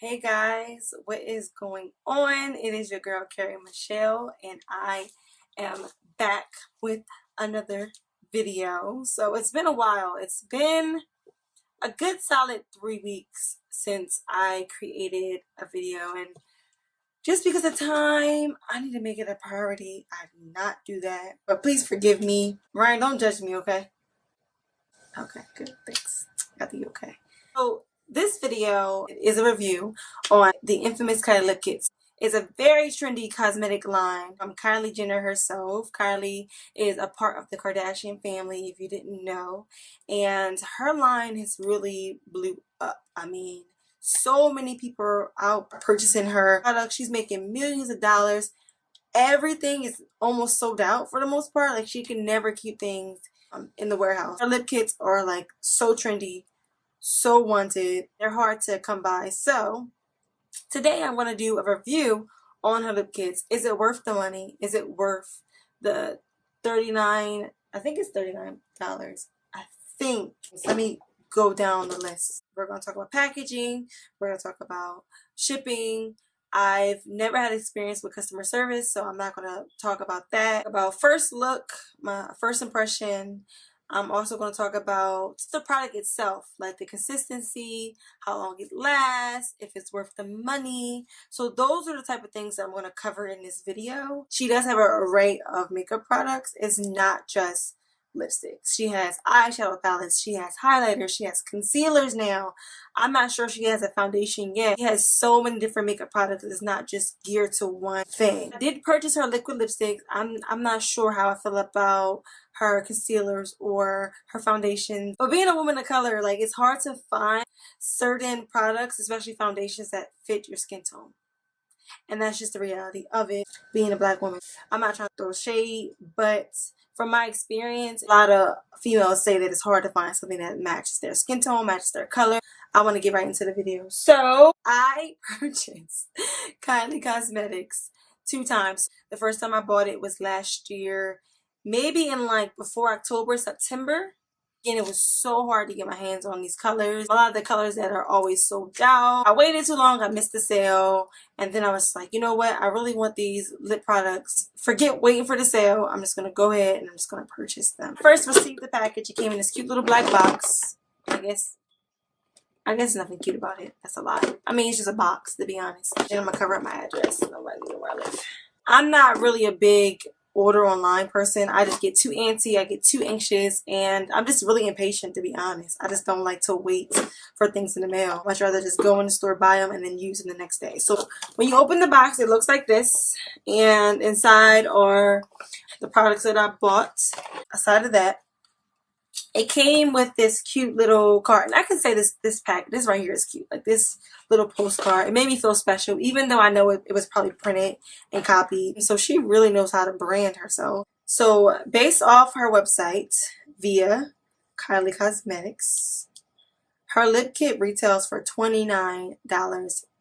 Hey guys, what is going on? It is your girl Carrie Michelle, and I am back with another video. So it's been a while. It's been a good solid 3 weeks since I created a video, and just because of time, I need to make it a priority. I do not do that, but please forgive me. Ryan, don't judge me, okay? Okay, good, thanks. Got the okay. So this video is a review on the infamous Kylie Lipkits. It's a very trendy cosmetic line from Kylie Jenner herself. Kylie is a part of the Kardashian family, if you didn't know. And her line has really blew up. I mean, so many people are out purchasing her products. She's making millions of dollars. Everything is almost sold out for the most part. Like, she can never keep things in the warehouse. Her lip kits are like so trendy, so wanted. They're hard to come by. So today I'm going to do a review on her lip kits. Is it worth the money? Is it worth the $39? I think it's $39. I think. Let me go down the list. We're going to talk about packaging. We're going to talk about shipping. I've never had experience with customer service, so I'm not going to talk about that. About first look, my first impression. I'm also going to talk about the product itself, like the consistency, how long it lasts, if it's worth the money. So those are the type of things that I'm going to cover in this video. She does have an array of makeup products. It's not just lipsticks. She has eyeshadow palettes, she has highlighters, she has concealers now. I'm not sure she has a foundation yet. She has so many different makeup products. It's not just geared to one thing. I did purchase her liquid lipsticks. I'm not sure how I feel about her concealers or her foundation. But being a woman of color, like, it's hard to find certain products, especially foundations, that fit your skin tone. And that's just the reality of it, being a black woman. I'm not trying to throw shade, but from my experience, a lot of females say that it's hard to find something that matches their skin tone, matches their color. I want to get right into the video. So I purchased Kylie Cosmetics 2 times. The first time I bought it was last year, maybe in like before October, September. And it was so hard to get my hands on these colors. A lot of the colors that are always sold out. I waited too long. I missed the sale. And then I was like, you know what? I really want these lip products. Forget waiting for the sale. I'm just going to go ahead and I'm just going to purchase them. First, received the package. It came in this cute little black box. I guess nothing cute about it. That's a lot. I mean, it's just a box, to be honest. And I'm going to cover up my address. Nobody knows where I live. I'm not really a big order online person. I just get too antsy, I get too anxious, and I'm just really impatient, to be honest. I just don't like to wait for things in the mail. Much rather just go in the store, buy them, and then use them the next day. So when you open the box, it looks like this, and inside are the products that I bought. Aside of that, it came with this cute little card, and I can say this right here is cute. Like, this little postcard, it made me feel special, even though I know it was probably printed and copied. So she really knows how to brand herself. So based off her website via Kylie Cosmetics, her lip kit retails for $29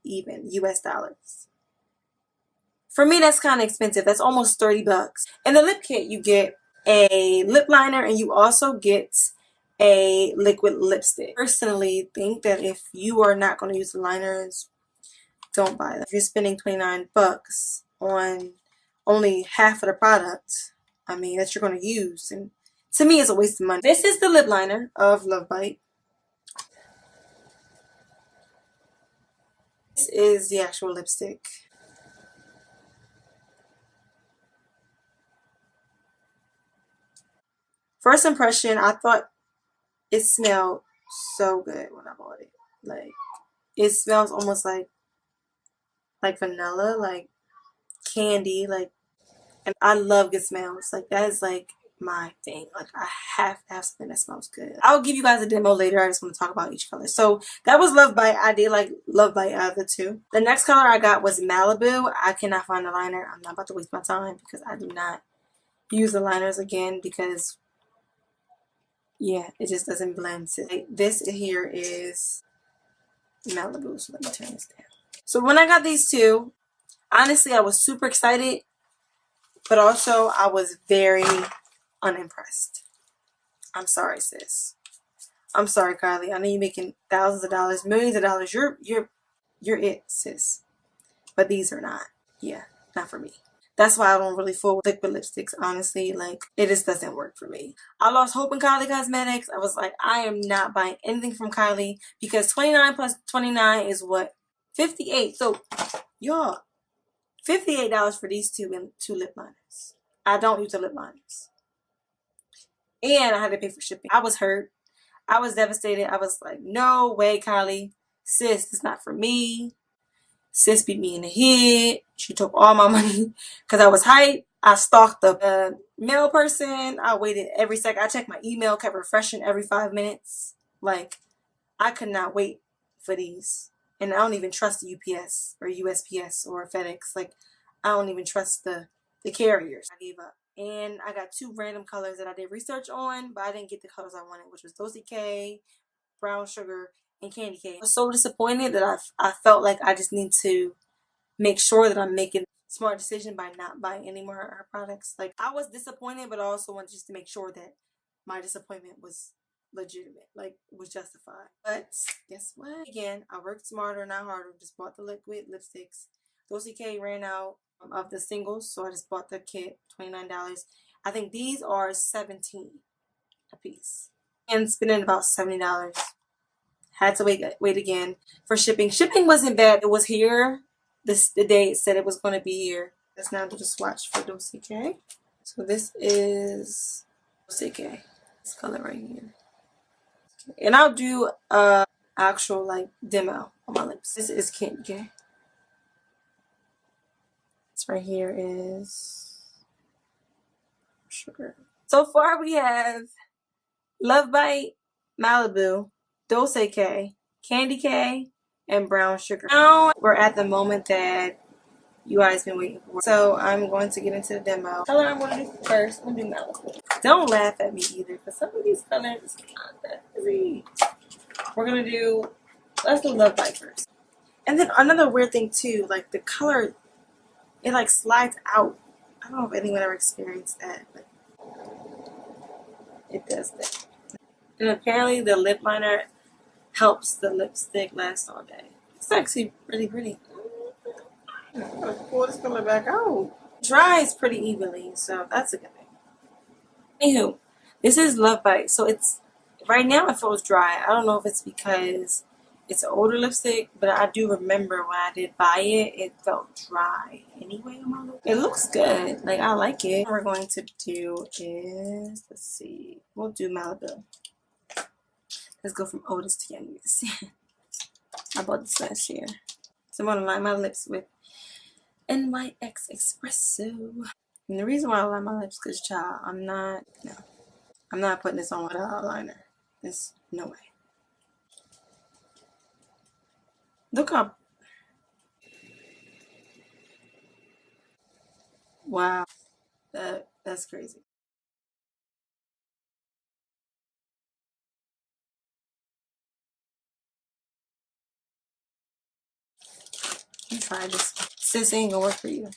even, US dollars. For me, that's kind of expensive. That's almost 30 bucks. In the lip kit, you get a lip liner, and you also get a liquid lipstick. Personally, think that if you are not going to use the liners, don't buy them. If you're spending 29 bucks on only half of the product, I mean, that you're going to use, and to me, it's a waste of money. This is the lip liner of LOVEBITE. This is the actual lipstick. First impression, I thought it smelled so good when I bought it. Like, it smells almost like vanilla, like candy, like, and I love good smells. Like, that is like my thing. Like, I have to have something that smells good. I'll give you guys a demo later. I just want to talk about each color. So that was LOVEBITE. I did like LOVEBITE out of the two. The next color I got was Maliboo. I cannot find the liner. I'm not about to waste my time because I do not use the liners again, because yeah, it just doesn't blend. This here is Maliboo. So let me turn this down. So when I got these two, honestly, I was super excited, but also I was very unimpressed. I'm sorry, sis. I'm sorry, Kylie. I know you're making thousands of dollars, millions of dollars. You're you're it, sis. But these are not. Yeah, not for me. That's why I don't really fool with liquid lipsticks, honestly. Like, it just doesn't work for me. I lost hope in Kylie Cosmetics. I was like, I am not buying anything from Kylie because 29 plus 29 is what? 58. So, y'all, $58 for these two lip liners. I don't use the lip liners. And I had to pay for shipping. I was hurt. I was devastated. I was like, no way, Kylie. Sis, it's not for me. Sis beat me in the head. She took all my money because I was hyped. I stalked the mail person. I waited every second. I checked my email, kept refreshing every 5 minutes. Like, I could not wait for these. And I don't even trust the UPS or USPS or FedEx. Like, I don't even trust the carriers. I gave up. And I got two random colors that I did research on, but I didn't get the colors I wanted, which was Dolce K, Brown Sugar, and Candy Cane. I was so disappointed that I felt like I just need to make sure that I'm making a smart decision by not buying any more of her products. Like, I was disappointed, but I also wanted just to make sure that my disappointment was legitimate, like was justified. But guess what? Again, I worked smarter, not harder. Just bought the liquid lipsticks. Dolce K ran out of the singles, so I just bought the kit, $29. I think these are 17 a piece. And spending about $70. Had to wait again for shipping. Shipping wasn't bad. It was here the day it said it was going to be here. Let's now do the swatch for Dolce K. So this is Dolce K. This color right here. And I'll do actual like demo on my lips. This is Candy K. This right here is sugar. So far we have LOVEBITE, Maliboo, Dolce K, Candy K, and Brown Sugar. Now we're at the moment that you guys been waiting for. So I'm going to get into the demo. Color I'm going to do first. I'm going to do Malibu. Don't laugh at me either, because some of these colors are not that easy. We're going to do, let's do LOVEBITE first. And then another weird thing too, like the color, it like slides out. I don't know if anyone ever experienced that, but it does that. And apparently the lip liner helps the lipstick last all day. It's actually really pretty. I'm gonna pull this color back out. Dries pretty evenly, so that's a good thing. Anywho, this is LOVEBITE. So it's right now it feels dry. I don't know if it's because it's an older lipstick, but I do remember when I did buy it, it felt dry anyway on my lip. It looks good. Like, I like it. What we're going to do is, let's see, we'll do Malibu. Let's go from oldest to youngest. I bought this last year. So I'm going to line my lips with NYX Espresso. And the reason why I line my lips is because, child, I'm not putting this on without a liner. There's no way. Look how, wow, that's crazy. Try this. Sis ain't gonna work for you.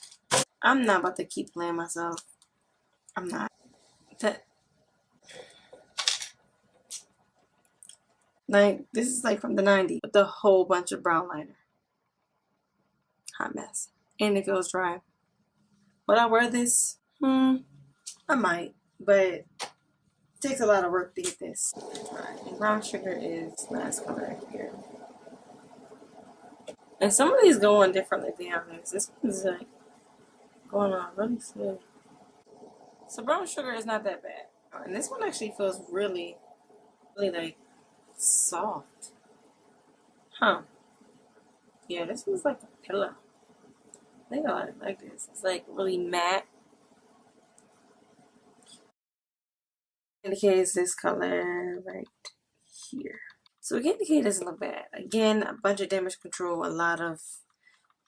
I'm not about to keep playing myself. I'm not. That, like, this is like from the 90s with a whole bunch of brown liner. Hot mess. And it feels dry. Would I wear this? I might, but it takes a lot of work to get this. Right. And Brown Sugar is last color right here. And some of these go on differently than others. This one's like going on really slow. So Brown Sugar is not that bad. And this one actually feels really, really like soft. Huh. Yeah, this one's like a pillow. I think I like this. It's like really matte. Indicates this color right here. So Candy K doesn't look bad. Again, a bunch of damage control, a lot of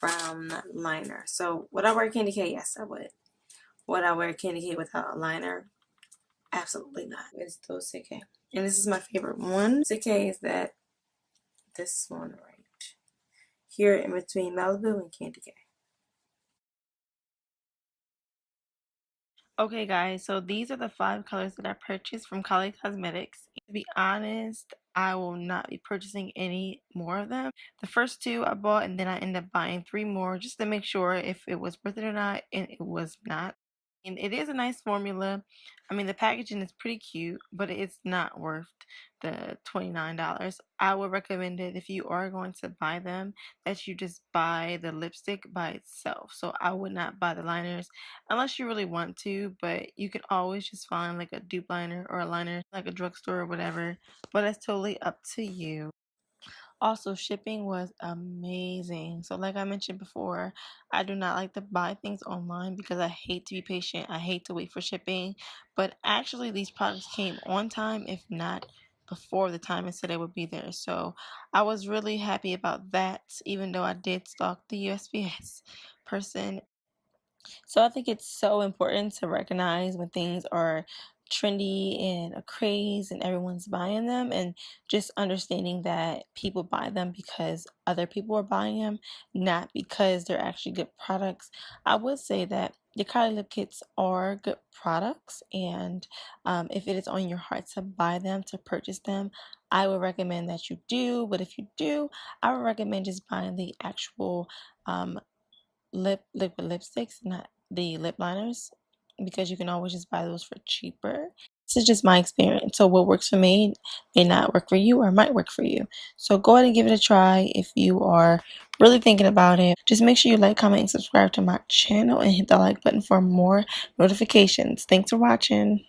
brown liner. So would I wear Candy K? Yes, I would. Would I wear Candy K without a liner? Absolutely not. It's Dolce K. And this is my favorite one. Dolce K is this one right here in between Malibu and Candy K. Okay guys, so these are the 5 colors that I purchased from Kylie Cosmetics. To be honest, I will not be purchasing any more of them. The first two I bought, and then I ended up buying three more just to make sure if it was worth it or not, and it was not. And it is a nice formula. I mean, the packaging is pretty cute, but it's not worth the $29. I would recommend it if you are going to buy them that you just buy the lipstick by itself. So I would not buy the liners unless you really want to, but you can always just find like a dupe liner or a liner like a drugstore or whatever, but that's totally up to you. Also, shipping was amazing. So, like I mentioned before, I do not like to buy things online because I hate to be patient. I hate to wait for shipping. But actually, these products came on time, if not before the time it said it would be there. So, I was really happy about that, even though I did stalk the USPS person. So I think it's so important to recognize when things are trendy and a craze and everyone's buying them, and just understanding that people buy them because other people are buying them, not because they're actually good products. I would say that the Kylie Lip Kits are good products, and if it is on your heart to buy them, to purchase them, I would recommend that you do. But if you do, I would recommend just buying the actual um, liquid lipsticks, not the lip liners, because you can always just buy those for cheaper. This is just my experience. So what works for me may not work for you or might work for you. So go ahead and give it a try if you are really thinking about it. Just make sure you like, comment, and subscribe to my channel and hit the like button for more notifications. Thanks for watching.